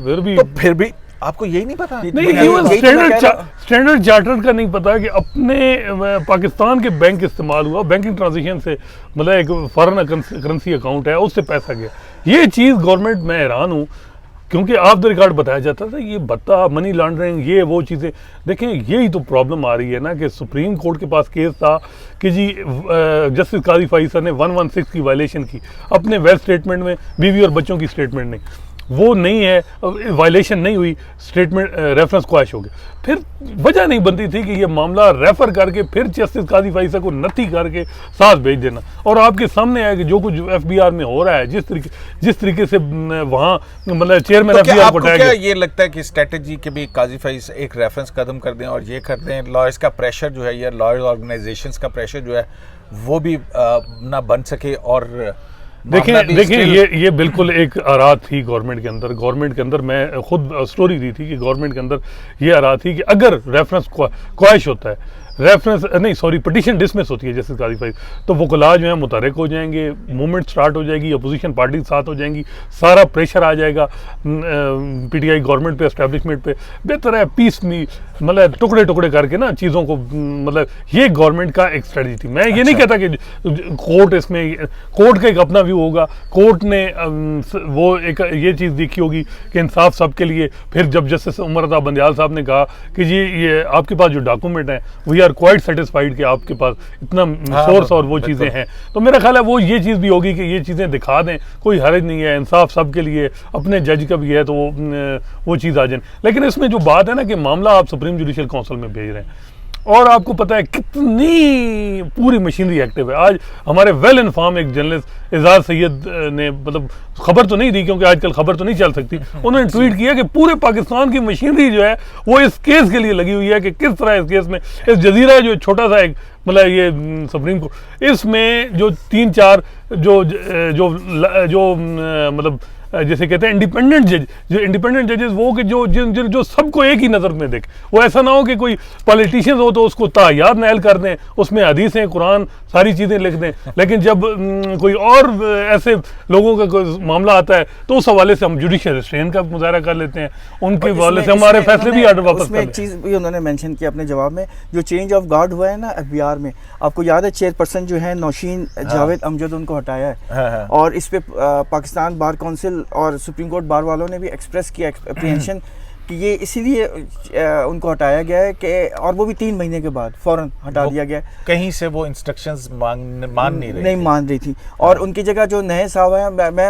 [SPEAKER 3] फिर भी
[SPEAKER 1] आपको यही नहीं पता?
[SPEAKER 3] नहीं, स्टैंडर्ड चार्टर्ड का नहीं पता कि अपने पाकिस्तान के बैंक इस्तेमाल हुआ, बैंकिंग ट्रांजेक्शन से मतलब एक फॉरेन करेंसी अकाउंट है उससे पैसा गया। ये चीज़ गवर्नमेंट मैं हैरान हूँ, क्योंकि ऑफ द रिकॉर्ड बताया जाता था ये बता मनी लॉन्ड्रिंग ये वो चीज़ें। देखें यही तो प्रॉब्लम आ रही है ना कि सुप्रीम कोर्ट के पास केस था कि जी जस्टिस काजी फाइसर ने 116 की वायलेशन की अपने वेल्थ स्टेटमेंट में, बीवी और बच्चों की स्टेटमेंट नहीं, वो नहीं है, वायलेशन नहीं हुई, स्टेटमेंट रेफरेंस क्वैश हो गया। फिर वजह नहीं बनती थी कि ये मामला रेफर करके फिर जस्टिस काजी फाइसर को नथी करके साथ भेज देना। और आपके सामने है कि जो कुछ एफबीआर में हो रहा है, जिस तरीके से वहाँ मतलब चेयरमैन एफबीआर को
[SPEAKER 1] क्या ये लगता है कि स्ट्रेटेजी के भी काजी फाइसर एक रेफरेंस कदम कर दें और ये कर दें, लॉयर्स का प्रेशर जो है या लॉयर ऑर्गेनाइजेशंस का प्रेशर जो है वो भी ना बन सके? और
[SPEAKER 3] देखिए ये बिल्कुल एक आरा थी गवर्नमेंट के अंदर मैं खुद स्टोरी दी थी कि गवर्नमेंट के अंदर ये आरा थी कि अगर रेफरेंस क्वैश होता है, पिटीशन डिसमिस होती है जस्टिस काजी फाइसर, तो वकला जो है मुतहर्रिक हो जाएंगे, मूवमेंट स्टार्ट हो जाएगी, अपोजिशन पार्टी साथ हो जाएंगी, सारा प्रेशर आ जाएगा पीटीआई गवर्नमेंट पे, एस्टेब्लिशमेंट पे। बेहतर है पीस में मतलब टुकड़े टुकड़े करके ना चीज़ों को, मतलब ये गवर्नमेंट का एक स्ट्रेटजी थी। मैं ये नहीं कहता कि कोर्ट का एक अपना व्यू होगा, कोर्ट ने वो एक ये चीज़ देखी होगी कि इंसाफ सबके लिए। फिर जब जस्टिस उमर अता बंदियाल साहब ने कहा कि जी ये आपके पास जो डॉक्यूमेंट है वी आर क्वाइट सेटिस्फाइड कि आपके पास इतना सोर्स और वो चीज़ें हैं, तो मेरा ख्याल है वो ये चीज़ भी होगी कि ये चीज़ें दिखा दें, कोई हर्ज नहीं है, इंसाफ सबके लिए, अपने जज का भी है तो वो चीज़ आ जाए। लेकिन इसमें जो बात है ना कि मामला आप सुप्रीम जुडिशल काउंसिल में भेज रहे हैं और आपको पता है कितनी पूरी मशीनरी एक्टिव है। आज हमारे वेल इन्फॉर्म एक जर्नलिस्ट एजाज सैयद ने मतलब खबर तो नहीं दी क्योंकि आजकल खबर तो नहीं चल सकती, उन्होंने ट्वीट किया कि पूरे पाकिस्तान की मशीनरी जो है वो इस केस के लिए लगी हुई है कि किस तरह इस केस में इस जजीरा जो छोटा सा एक मतलब ये सुप्रीम कोर्ट, इसमें जो 3-4 जो मतलब जैसे कहते हैं इंडिपेंडेंट जज, जो इंडिपेंडेंट जजेस वो कि जो सबको एक ही नज़र में देखे। वो ऐसा ना हो कि कोई पॉलिटिशियंस हो तो उसको तायात नायल कर दें, उसमें हदीसें कुरान सारी चीज़ें लिख दें, लेकिन जब कोई और ऐसे लोगों का कोई मामला आता है तो उस हवाले से हम जुडिशियल रिस्ट्रेन का मुजाहरा कर लेते हैं, उनके हवाले से हमारे फैसले भी ऑर्डर वापस कर लेते हैं।
[SPEAKER 2] एक चीज़ भी उन्होंने मेंशन किया अपने जवाब में, जो चेंज ऑफ गार्ड हुआ है ना एफबीआर में, आपको याद है चेयरपर्सन जो है नौशीन जावेद अमजद उनको हटाया है। और इस पे पाकिस्तान बार काउंसिल और सुप्रीम कोर्ट बार वालों ने भी एक्सप्रेस किया अप्रीहेंशन कि ये इसीलिए उनको हटाया गया है कि, और वो भी 3 महीने के बाद फौरन हटा दिया गया।
[SPEAKER 1] कहीं से वो इंस्ट्रक्शंस नहीं मान रही
[SPEAKER 2] थी और उनकी जगह जो नए साहब हैं मैं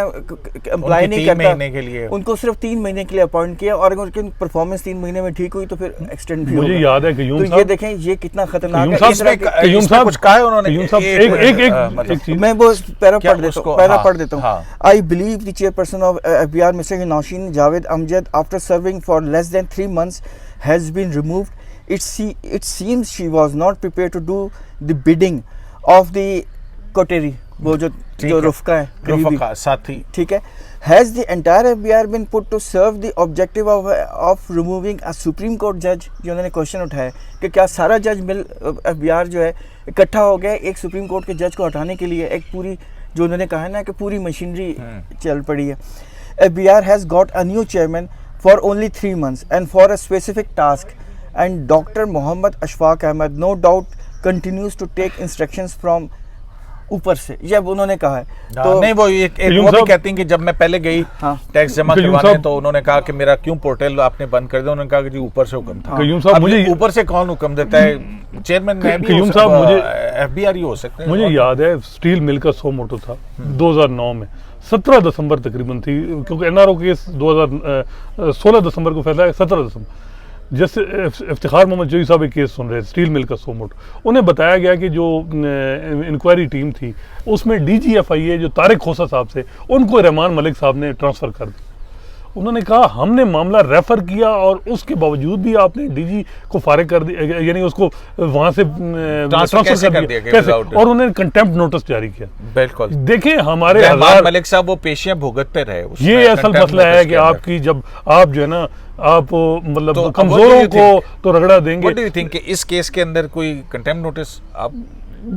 [SPEAKER 2] अप्लाई नहीं करता
[SPEAKER 1] के लिए
[SPEAKER 2] उनको सिर्फ 3 महीने के लिए अपॉइंट किया और अगर उनकी परफॉर्मेंस 3 महीने में ठीक हुई तो फिर एक्सटेंड भी
[SPEAKER 3] मुझे याद है कि
[SPEAKER 2] तो ये देखें ये कितना खतरनाक
[SPEAKER 3] है।
[SPEAKER 1] कुछ कहा है उन्होंने,
[SPEAKER 2] मैं वो पैरा पढ़ देता हूँ। I believe the chairperson of FBR mister Naushin Javed Amjad after serving for less than 3 months has been removed. it seems she was not prepared to do the bidding of the coterie, वो जो रुफ़का है,
[SPEAKER 1] रुफ़का साथी,
[SPEAKER 2] ठीक है. Has the entire FBR been put to serve the objective of removing a Supreme Court judge? जो उन्होंने question उठाया कि क्या सारा जज मिल FBR जो है इकट्ठा हो गया एक सुप्रीम कोर्ट के जज को हटाने के लिए, एक पूरी जो उन्होंने कहा है ना कि पूरी मशीनरी चल पड़ी है. FBR has got a new chairman for only 3 months and for a specific task, and Dr. Mohammad Ashfaq Ahmed no doubt continues to take instructions from ऊपर से, जब उन्होंने कहा है.
[SPEAKER 1] तो नहीं वो वो भी कहती हैं कि जब मैं पहले गई टैक्स जमा करवाने तो उन्होंने कहा कि मेरा क्यों पोर्टल आपने बंद कर दिया. उन्होंने कहा कि जी ऊपर से हुक्म था.
[SPEAKER 3] कयूम साहब मुझे
[SPEAKER 1] ऊपर से कौन हुक्म देता है? चेयरमैन
[SPEAKER 3] कयूम साहब मुझे
[SPEAKER 1] FBR ही हो सकते हैं.
[SPEAKER 3] मुझे याद है स्टील मिल का सो मोटो था 2009 में 17 दिसंबर तकरीबन थी, क्योंकि NRO केस 16 दिसंबर को फैला है. 17 दिसंबर जैसे इफ्तिखार मोहम्मद जोई साहब एक केस सुन रहे स्टील मिल का सो मोटो, उन्हें बताया गया कि जो इंक्वायरी टीम थी उसमें DGFIA जो तारिक खोसा साहब से उनको रहमान मलिक साहब ने ट्रांसफ़र कर दिया. उन्होंने कहा हमने मामला रेफर किया और उसके बावजूद भी आपने DG को फारिग कर दिया, यानी उसको वहां से ट्रांसफर कर दिया कैसे, और उन्होंने कंटेम्प्ट नोटिस जारी किया.
[SPEAKER 1] बिल्कुल
[SPEAKER 3] देखिए हमारे
[SPEAKER 1] रहमान मलिक साहब वो पेशियां भुगतते रहे.
[SPEAKER 3] ये असल मसला है कि आपकी जब आप जो है ना आप मतलब तो कमजोरों को तो रगड़ा देंगे.
[SPEAKER 1] व्हाट डू यू थिंक कि इस केस के अंदर कोई कंटेम्प्ट नोटिस आप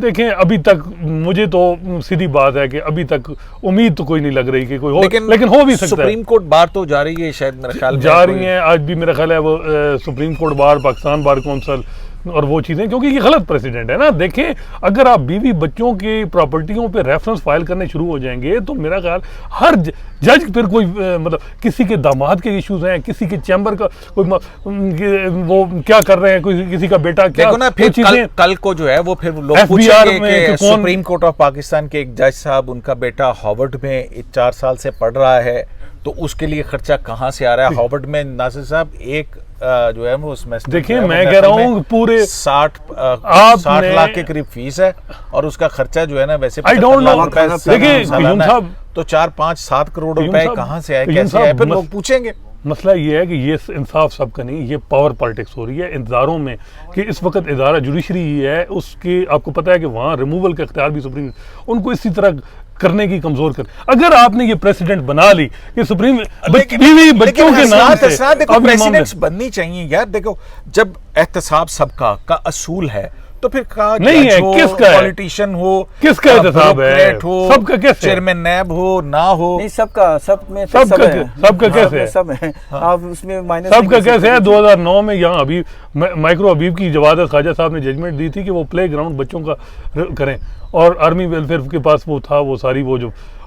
[SPEAKER 3] देखें? अभी तक मुझे तो सीधी बात है कि अभी तक उम्मीद तो कोई नहीं लग रही कि कोई हो, लेकिन हो भी सकता है.
[SPEAKER 1] सुप्रीम कोर्ट बार तो जा रही है शायद, मेरे ख्याल में
[SPEAKER 3] जा रही है. आज भी मेरा ख्याल है वो supreme court bar, Pakistan bar council और वो चीज़ें, क्योंकि ये गलत प्रेसिडेंट है ना. देखें अगर आप बीवी बच्चों की प्रॉपर्टियों पे रेफरेंस फाइल करने शुरू हो जाएंगे तो मेरा ख्याल हर जज फिर कोई मतलब किसी के दामाद के इश्यूज हैं, किसी के चैम्बर का कोई वो क्या कर रहे हैं, कोई किसी का बेटा क्या,
[SPEAKER 1] देखो ना फिर कल को जो है वो फिर लोग पूछेंगे कि सुप्रीम कोर्ट ऑफ पाकिस्तान के एक जज साहब उनका बेटा हार्वर्ड में 4 साल से पढ़ रहा है तो उसके लिए खर्चा कहाँ से आ रहा है. हार्वर्ड में नासिर साहब एक जो है वो उसमें
[SPEAKER 3] देखिए मैं कह रहा हूँ पूरे
[SPEAKER 1] 60 लाख के करीब फीस है और उसका खर्चा जो है ना वैसे
[SPEAKER 3] आई डोंट नो. देखिए साहब
[SPEAKER 1] तो 4-5-7 करोड़ रुपए कहाँ से आए, कैसे आए, फिर लोग पूछेंगे.
[SPEAKER 3] मसला ये है कि ये इंसाफ सबका नहीं, ये पावर पॉलिटिक्स हो रही है इंतजारों में कि इस वक्त इदारा जुडिशरी है उसके आपको पता है कि वहाँ रिमूवल का इख्तियार भी सुप्रीम, उनको इसी तरह करने की कमजोर कर. अगर आपने ये प्रेसिडेंट बना ली कि सुप्रीम बीवी बच्चों के नाम से,
[SPEAKER 1] देखो प्रेसिडेंट्स बननी चाहिए यार. देखो जब एहतसाब सबका का असूल है तो फिर कहा
[SPEAKER 3] नहीं है किसका है,
[SPEAKER 1] पॉलिटिशियन हो
[SPEAKER 3] किसका एहतसाब है, सबका कैसे,
[SPEAKER 1] चेयरमैन नैब हो ना हो,
[SPEAKER 2] नहीं सबका सब में
[SPEAKER 3] सबका कैसे है,
[SPEAKER 2] सब है. आप उसमें माइनस
[SPEAKER 3] सबका कैसे है. 2009 में यहाँ अभी माइक्रो हबीब की जवादत ख्वाजा साहब ने जजमेंट दी थी कि वो प्ले ग्राउंड बच्चों का करें और आर्मी वेलफेयर के पास वो था वो सारी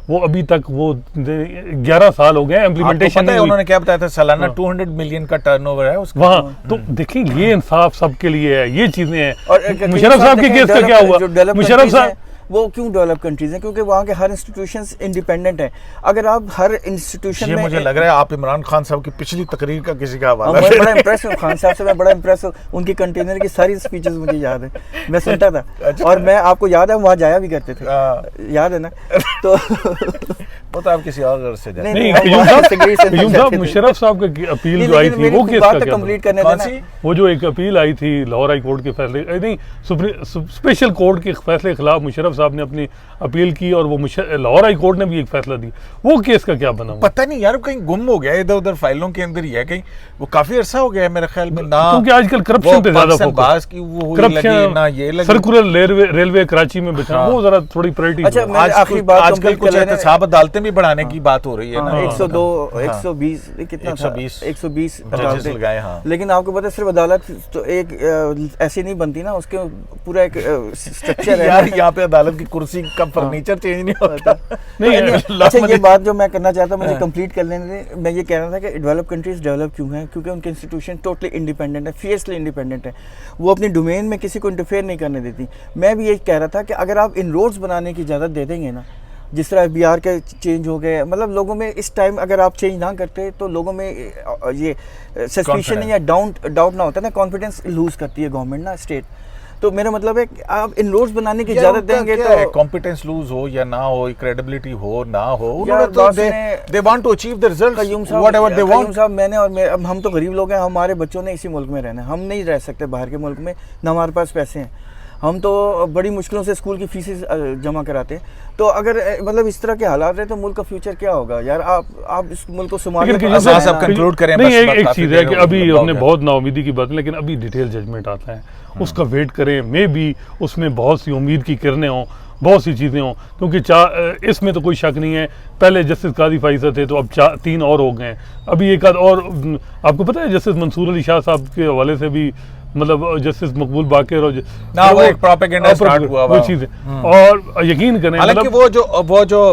[SPEAKER 3] वो अभी तक वो 11 साल हो गए इम्प्लीमेंटेशन.
[SPEAKER 1] उन्होंने क्या बताया था सालाना 200 मिलियन का टर्नओवर है उसका
[SPEAKER 3] वहाँ. तो देखिए ये इंसाफ सबके लिए है, ये चीजें हैं. और मुशर्रफ साहब के केस का क्या हुआ? मुशर्रफ साहब
[SPEAKER 2] वो क्यों डेवलप कंट्रीज हैं? क्योंकि वहाँ के हर इंस्टीट्यूशंस इंडिपेंडेंट हैं. अगर आप हर इंस्टीट्यूशन में,
[SPEAKER 1] मुझे लग रहा है आप इमरान खान साहब की पिछली तकरीर का किसी का हवाला
[SPEAKER 2] मैं बड़ा इंप्रेस हूँ खान साहब से. मैं बड़ा इंप्रेस हूँ, उनकी कंटेनर की सारी स्पीचेस मुझे याद है, मैं सुनता था. और मैं आपको याद है वहाँ जाया भी करते थे, याद है ना? तो
[SPEAKER 1] वो तो आप किसी और घर से जाते
[SPEAKER 3] नहीं. मुशर्रफ साहब की अपील जो आई थी वो केस का
[SPEAKER 2] कंप्लीट करने देना.
[SPEAKER 3] वो जो एक अपील आई थी लाहौर हाई कोर्ट के फैसले, नहीं स्पेशल कोर्ट के फैसले के खिलाफ मुशर्रफ साहब ने अपनी अपील की और वो लाहौर हाई कोर्ट ने भी एक फैसला दिया. वो केस का क्या बना?
[SPEAKER 1] पता नहीं यार, कहीं गुम हो गया इधर उधर फाइलों के अंदर ही है कहीं. वो काफी अरसा हो गया है मेरे ख्याल में ना,
[SPEAKER 3] क्योंकि आजकल करप्शन पे ज्यादा फोकस,
[SPEAKER 1] करप्शन ना ये लगी.
[SPEAKER 3] सर्कुलर रेलवे कराची में बिठा वो जरा थोड़ी प्रायोरिटी.
[SPEAKER 1] आजकल कुछ एहतसाब अदालतें भी बढ़ाने की बात हो रही है ना.
[SPEAKER 2] 102 120 कितना 120
[SPEAKER 1] जजेस लगाए. हाँ
[SPEAKER 2] लेकिन आपको पता है सिर्फ अदालत तो एक ऐसी नहीं बनती ना, उसके पूरा एक स्ट्रक्चर है
[SPEAKER 1] यार. यहाँ पे अदालत की कुर्सी का फर्नीचर चेंज नहीं होता.
[SPEAKER 2] नहीं अच्छा ये बात जो मैं करना चाहता मुझे कंप्लीट कर लेने दें. मैं ये कह रहा था कि डेवलप कंट्रीज डेवलप क्यों हैं? क्योंकि उनके इंस्टीट्यूशन टोटली इंडिपेंडेंट है, फियर्सली इंडिपेंडेंट है. वो अपनी डोमेन में किसी को इंटरफेयर नहीं करने देती. मैं भी ये कह रहा था कि अगर आप इनरोड्स बनाने की इजाज़त दे देंगे ना, जिस तरह FBR के चेंज हो गए, मतलब लोगों में इस टाइम अगर आप चेंज ना करते तो लोगों में ये सस्पिशन या डाउट ना होता ना, कॉन्फिडेंस लूज करती है गवर्नमेंट ना, स्टेट. तो मेरा मतलब है कि आप इनरोड्स बनाने की इजाजत देंगे तो
[SPEAKER 1] कॉम्पिटेंस लूज हो या ना हो, क्रेडिबिलिटी हो ना हो,
[SPEAKER 2] यार
[SPEAKER 1] उन्होंने तो
[SPEAKER 2] boss
[SPEAKER 1] they want to achieve the results
[SPEAKER 2] Qayyum sahab,
[SPEAKER 1] whatever they
[SPEAKER 2] Qayyum
[SPEAKER 1] want.
[SPEAKER 2] साहब, मैंने और मैं, अब हम तो गरीब लोग हैं, हमारे बच्चों ने इसी मुल्क में रहना है, हम नहीं रह सकते बाहर के मुल्क में, ना हमारे पास पैसे हैं, हम तो बड़ी मुश्किलों से स्कूल की फीसें जमा कराते हैं। तो अगर मतलब इस तरह के हालात रहे तो मुल्क का फ्यूचर क्या होगा यार? आप इस मुल्क को संभालिए।
[SPEAKER 3] लेकिन
[SPEAKER 2] तो
[SPEAKER 3] जैसे-
[SPEAKER 2] ऐसा है ना।
[SPEAKER 1] कंक्लूड करें
[SPEAKER 3] नहीं,
[SPEAKER 1] बस,
[SPEAKER 3] एक
[SPEAKER 1] बात
[SPEAKER 3] एक
[SPEAKER 1] काफी
[SPEAKER 3] चीज़ है
[SPEAKER 1] देर
[SPEAKER 3] कि
[SPEAKER 1] हो
[SPEAKER 3] अभी
[SPEAKER 1] गई,
[SPEAKER 3] हमने
[SPEAKER 1] हो
[SPEAKER 3] बहुत नाउमीदी की बात, लेकिन अभी डिटेल जजमेंट आता है, उसका वेट करें, मे बी उसमें बहुत सी उम्मीद की किरणें हों, बहुत सी चीज़ें हों, क्योंकि इसमें तो कोई शक नहीं है, पहले जस्टिस काजी फाइजा थे तो अब 3 और हो गए हैं, अभी एक आध और। आपको पता है जस्टिस मंसूर अली शाह साहब के हवाले से भी, मतलब जस्टिस मकबूल बाकिर और
[SPEAKER 1] ना वो एक प्रोपेगेंडा स्टार्ट हुआ
[SPEAKER 3] वो चीज़ें, और यकीन करें
[SPEAKER 1] हालांकि
[SPEAKER 3] मतलब
[SPEAKER 1] वो जो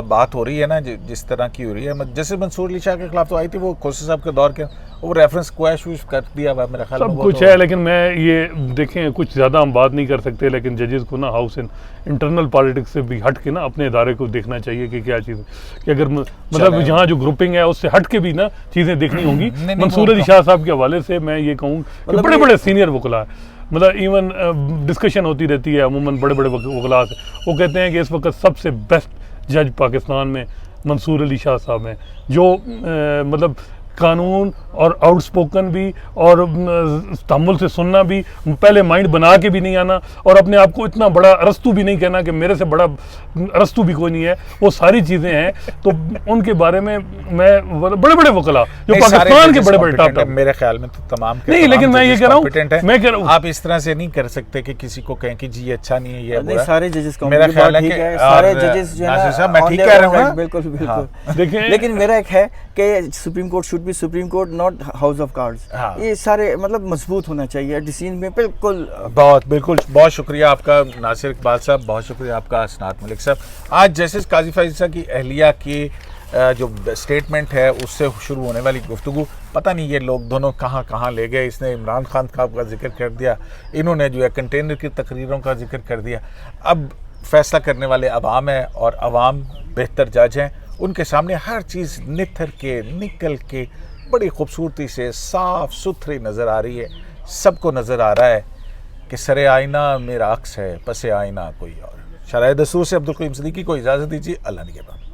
[SPEAKER 1] बात हो रही है ना, जिस तरह की हो रही है, जैसे मंसूर अली शाह के खिलाफ तो आई थी, वो खोसे साहब के दौर के, वो रेफरेंस क्वैश कर दिया हुआ मेरा ख्याल में,
[SPEAKER 3] सब
[SPEAKER 1] वो
[SPEAKER 3] कुछ
[SPEAKER 1] तो-
[SPEAKER 3] है। लेकिन मैं ये देखें, कुछ ज़्यादा हम बात नहीं कर सकते, लेकिन जजेस को ना हाउस इंटरनल पॉलिटिक्स से भी हट के ना अपने इदारे को देखना चाहिए कि क्या चीज़, कि अगर मतलब जहाँ जो ग्रुपिंग है उससे हट के भी ना चीज़ें देखनी होंगी।
[SPEAKER 1] नहीं,
[SPEAKER 3] मंसूर अली शाह साहब के हवाले से मैं ये कहूँ कि
[SPEAKER 2] मतलब
[SPEAKER 3] बड़े बड़े सीनियर वकला, मतलब इवन डिस्कशन होती रहती है अमूमन बड़े बड़े वकला से, वो कहते हैं कि इस वक्त सबसे बेस्ट जज पाकिस्तान में मंसूर अली शाह साहब हैं, जो मतलब कानून और आउटस्पोकन भी, और तहम्मुल से सुनना भी, पहले माइंड बना के भी नहीं आना, और अपने आप को इतना बड़ा अरस्तू भी नहीं कहना कि मेरे से बड़ा अरस्तू भी कोई नहीं है, वो सारी चीज़ें हैं। तो उनके बारे में मैं बड़े बड़े वकला जो
[SPEAKER 1] नहीं,
[SPEAKER 3] पाकिस्तान के
[SPEAKER 1] जजेस
[SPEAKER 3] बड़े बड़े
[SPEAKER 1] competent
[SPEAKER 3] टॉप
[SPEAKER 1] हैं, मेरे ख्याल में तो तमाम के
[SPEAKER 3] नहीं,
[SPEAKER 1] तमाम
[SPEAKER 3] लेकिन मैं ये
[SPEAKER 1] जजेस
[SPEAKER 3] कह रहा हूँ,
[SPEAKER 1] competent हैं।
[SPEAKER 3] मैं कह रहा हूँ,
[SPEAKER 1] आप इस तरह से नहीं कर सकते कि किसी को कहें कि जी ये अच्छा नहीं है, ये
[SPEAKER 2] नहीं,
[SPEAKER 1] बुरा है।
[SPEAKER 2] सारे जजेस का
[SPEAKER 1] मेरा ख्याल है
[SPEAKER 2] ठीक
[SPEAKER 1] कि
[SPEAKER 2] है, सारे
[SPEAKER 1] और
[SPEAKER 2] जजेस जो है
[SPEAKER 1] नासिर
[SPEAKER 2] ना,
[SPEAKER 1] साहब, मैं
[SPEAKER 2] on
[SPEAKER 1] ठीक
[SPEAKER 2] their
[SPEAKER 1] कह रहा
[SPEAKER 2] own
[SPEAKER 1] हूँ
[SPEAKER 2] right,
[SPEAKER 1] ना?
[SPEAKER 2] बिल्कुल बिल्कुल।
[SPEAKER 3] देखें,
[SPEAKER 2] लेकिन मेरा एक है कि supreme court should be supreme court, not house of cards.
[SPEAKER 1] हाँ।
[SPEAKER 2] ये सारे मतलब मजबूत होना चाहिए डिसीजन में, बिल्कुल।
[SPEAKER 1] बिल्कुल बहुत शुक्रिया आपका नासिर इकबाल साहब, बहुत शुक्रिया आपका असनात मलिक साहब। आज जस्टिस काजी फाइजा की अहलिया की जो स्टेटमेंट है उससे शुरू होने वाली गुफ्तगू, पता नहीं ये लोग दोनों कहाँ कहाँ ले गए। इसने इमरान खान साहब का जिक्र कर दिया, इन्होंने जो है कंटेनर की तकरीरों का जिक्र कर दिया। अब फैसला करने वाले अवाम है, और अवाम बेहतर जज हैं, उनके सामने हर चीज़ निथर के निकल के बड़ी खूबसूरती से साफ सुथरी नज़र आ रही है। सबको नज़र आ रहा है कि सरे आईना मेरा अक्स है, पसे आईना कोई और। शराय दस्तूर से अब्दुल करीम सिद्दीकी को इजाज़त दीजिए। अल्लाह निगहबान।